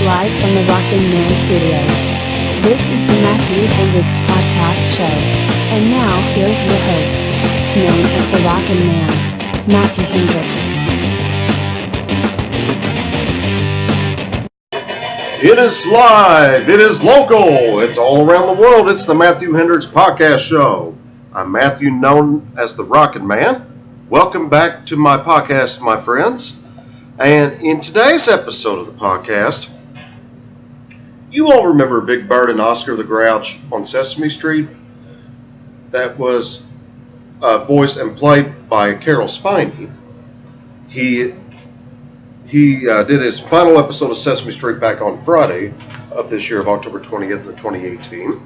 live from the Rockin' Man Studios. This is the Matthew Hendrix Podcast Show. And now, here's your host, known as the Rockin' Man, Matthew Hendrix. It is live, it is local, it's all around the world. It's the Matthew Hendrix Podcast Show. I'm Matthew, known as the Rockin' Man. Welcome back to my podcast, my friends. And in today's episode of the podcast, you all remember Big Bird and Oscar the Grouch on Sesame Street? That was voiced and played by Carol Spiney. He did his final episode of Sesame Street back on Friday of this year, of October 20th of 2018.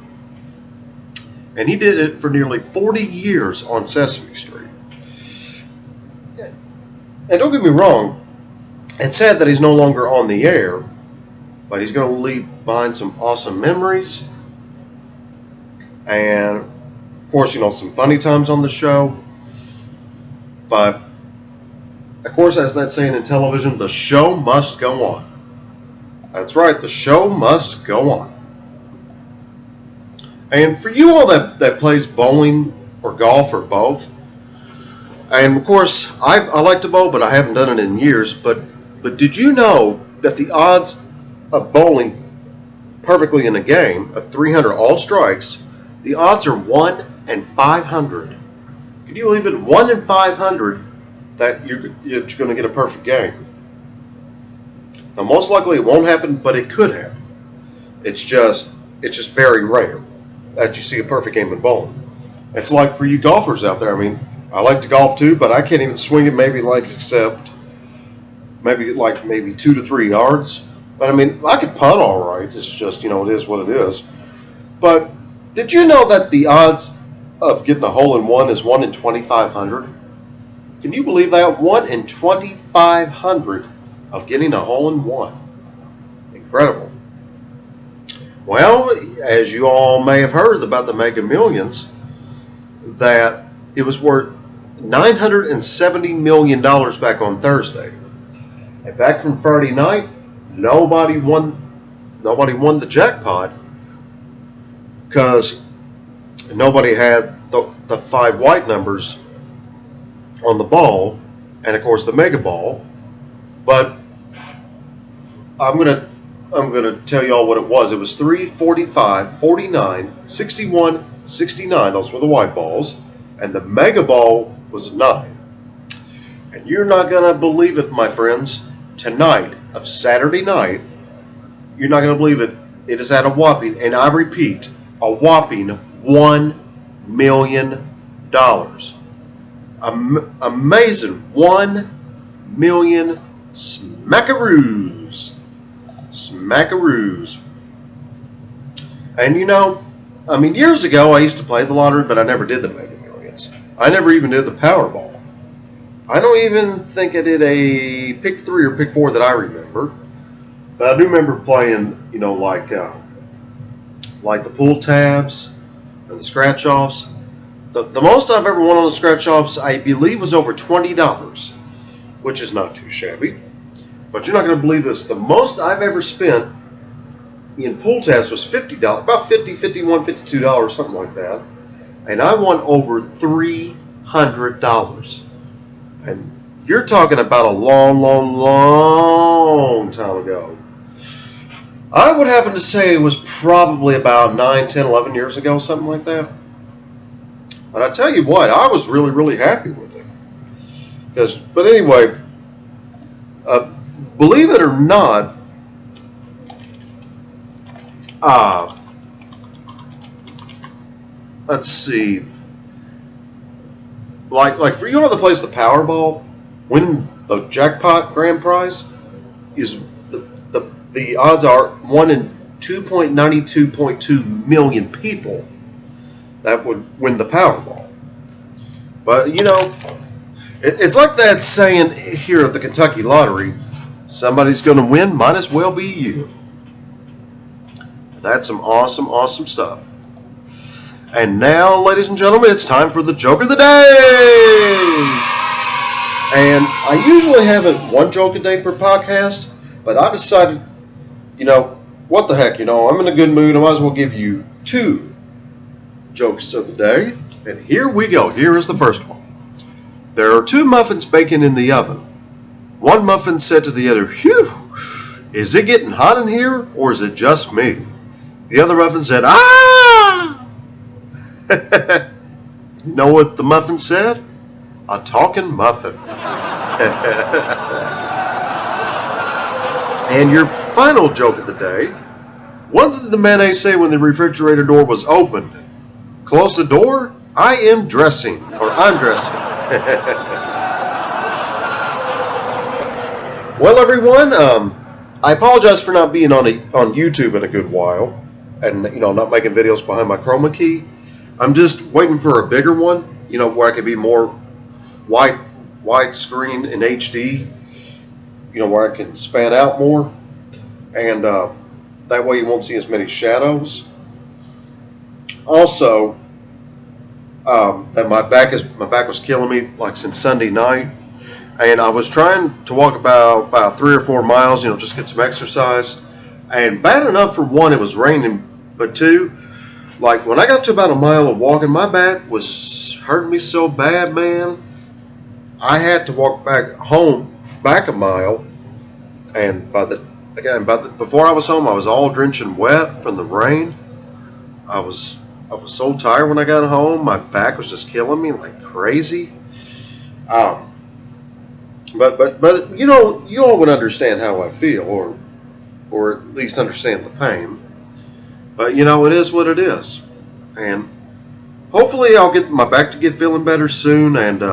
And he did it for nearly 40 years on Sesame Street. And don't get me wrong, it's sad that he's no longer on the air, but he's going to leave behind some awesome memories. And, of course, some funny times on the show. But, of course, as that's saying in television, the show must go on. That's right, the show must go on. And for you all that plays bowling or golf or both, and of course, I like to bowl, but I haven't done it in years, but did you know that the odds of bowling perfectly in a game of 300 all strikes, the odds are 1 in 500. Can you believe it? 1 in 500 that you're going to get a perfect game. Now, most likely it won't happen, but it could happen. It's just very rare that you see a perfect game in bowling. It's like for you golfers out there. I mean, I like to golf too, but I can't even swing it except maybe 2 to 3 yards. But I mean, I can putt all right. It's just, it is what it is. But did you know that the odds of getting a hole in one is 1 in 2,500? Can you believe that? 1 in 2,500 of getting a hole in one. Incredible. Well, as you all may have heard about the Mega Millions, that it was worth $970 million back on Thursday. And back from Friday night, nobody won the jackpot because nobody had the 5 white numbers on the ball, and of course the mega ball. But I'm gonna tell you all what it was. It was 3, 45, 49, 61, 69. Those were the white balls, and the mega ball was 9. And you're not gonna believe it, my friends. Tonight of Saturday night, you're not gonna believe it. It is at a whopping, and I repeat, a whopping $1 million. Amazing. 1 million smackaroos. Smackaroos. And years ago I used to play the lottery, but I never did the Mega Millions. I never even did the Powerball. I don't even think I did a pick 3 or pick 4 that I remember. But I do remember playing, like the pull tabs and the scratch offs. The most I've ever won on the scratch offs, I believe, was over $20, which is not too shabby. But you're not going to believe this. The most I've ever spent in pull tabs was $50, about $50, $51, $52, something like that. And I won over $300. And you're talking about a long, long, long time ago. I would happen to say it was probably about 9, 10, 11 years ago, something like that. But I tell you what, I was really, really happy with it. But anyway, believe it or not, let's see. Like for you all that plays the Powerball, winning the jackpot grand prize is the odds are 1 in 2.92.2 million people that would win the Powerball. But it's like that saying here at the Kentucky Lottery: somebody's going to win, might as well be you. That's some awesome, awesome stuff. And now, ladies and gentlemen, it's time for the joke of the day. And I usually have one joke a day per podcast, but I decided what the heck, I'm in a good mood. I might as well give you 2 jokes of the day. And here we go. Here is the first one. There are 2 muffins baking in the oven. One muffin said to the other, "Phew, is it getting hot in here, or is it just me?" The other muffin said, "Ah!" You know what the muffin said? A talking muffin. And your final joke of the day. What did the mayonnaise say when the refrigerator door was opened? Close the door. I am dressing, or I'm dressing. Well, everyone, I apologize for not being on YouTube in a good while, and not making videos behind my chroma key. I'm just waiting for a bigger one, where I can be more widescreen in HD, where I can span out more, and that way you won't see as many shadows. Also, that my back was killing me like since Sunday night, and I was trying to walk about 3 or 4 miles, just get some exercise. And bad enough for one, it was raining, but 2, like when I got to about a mile of walking, my back was hurting me so bad, man. I had to walk back a mile, and before I was home, I was all drenching wet from the rain. I was so tired when I got home. My back was just killing me like crazy. But you all would understand how I feel, or at least understand the pain. But it is what it is, and hopefully I'll get my back to get feeling better soon. And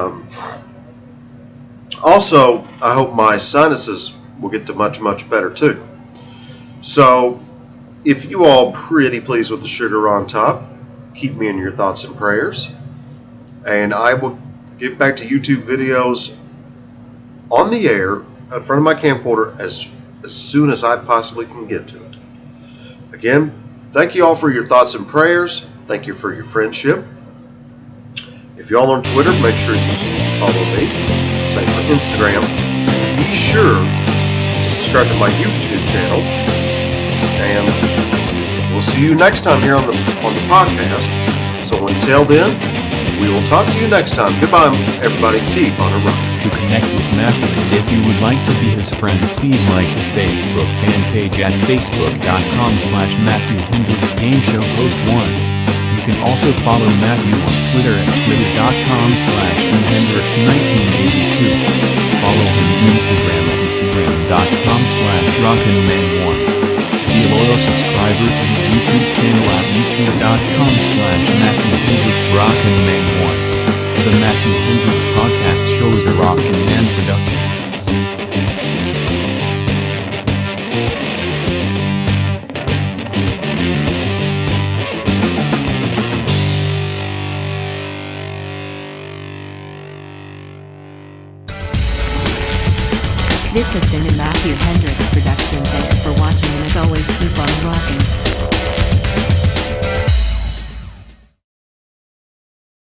also, I hope my sinuses will get to much better too. So, if you all pretty pleased with the sugar on top, keep me in your thoughts and prayers. And I will get back to YouTube videos on the air in front of my camcorder as soon as I possibly can get to it. Again, thank you all for your thoughts and prayers. Thank you for your friendship. If y'all on Twitter, make sure you follow me. Same for Instagram. Be sure to subscribe to my YouTube channel. And we'll see you next time here on the podcast. So until then, we will talk to you next time. Goodbye, everybody. Keep on a rock. To connect with Matthew, and if you would like to be his friend, please like his Facebook fan page at facebook.com/Matthew Hendrix Game Show Host 1. You can also follow Matthew on Twitter at twitter.com/Hendrix1982. Follow him on Instagram at instagram.com/rockinman1. Be a loyal subscriber to his YouTube channel at youtube.com/Matthew Hendrix Rockinman1. The Matthew Hendrix Podcast Show is a Rockin' Man production. This has been a Matthew Hendrix production. Thanks for watching, and as always, keep on rocking.